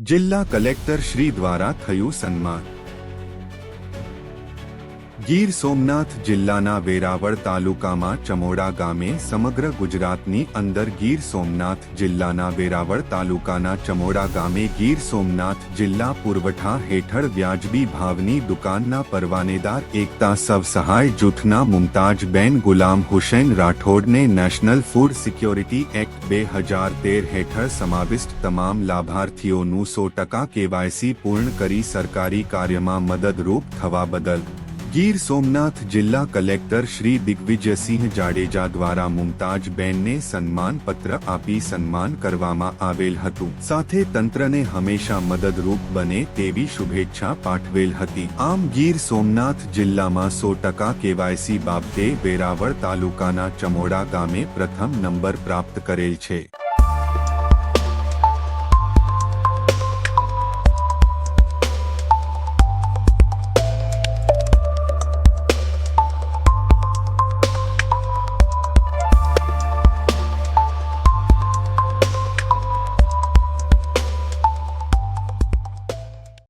જિલ્લા કલેક્ટર શ્રી દ્વારા થયું સન્માન। ગીર સોમનાથ જિલ્લાના વેરાવળ તાલુકામાં ચમોડા ગામે સમગ્ર ગુજરાતની અંદર ગીર સોમનાથ જિલ્લાના વેરાવળ તાલુકાના ચમોડા ગામે ગીર સોમનાથ જિલ્લા પુરવઠા હેઠળ વ્યાજબી ભાવની દુકાનના પરવાનેદાર એકતા સ્વ-સહાય જૂથના મુમતાજબેન ગુલામ હુસૈન રાઠોડને નેશનલ ફૂડ સિક્યોરિટી એક્ટ 2013 હેઠળ સમાવિષ્ટ તમામ લાભાર્થીઓનું 100% KYC પૂર્ણ કરી સરકારી કાર્યમાં મદદરૂપ થવા બદલ ગીર સોમનાથ જિલ્લા કલેક્ટર શ્રી દિગ્વિજયસિંહ જાડેજા દ્વારા મુમતાજબેનને સન્માનપત્ર આપી સન્માન કરવામાં આવેલ હતું। સાથે તંત્રને હંમેશા મદદરૂપ બને તેવી શુભેચ્છા પાઠવેલ હતી। આમ ગીર સોમનાથ જિલ્લામાં 100% KYC બાબતે વેરાવળ તાલુકાના ચમોડા ગામે પ્રથમ નંબર પ્રાપ્ત કરેલ છે।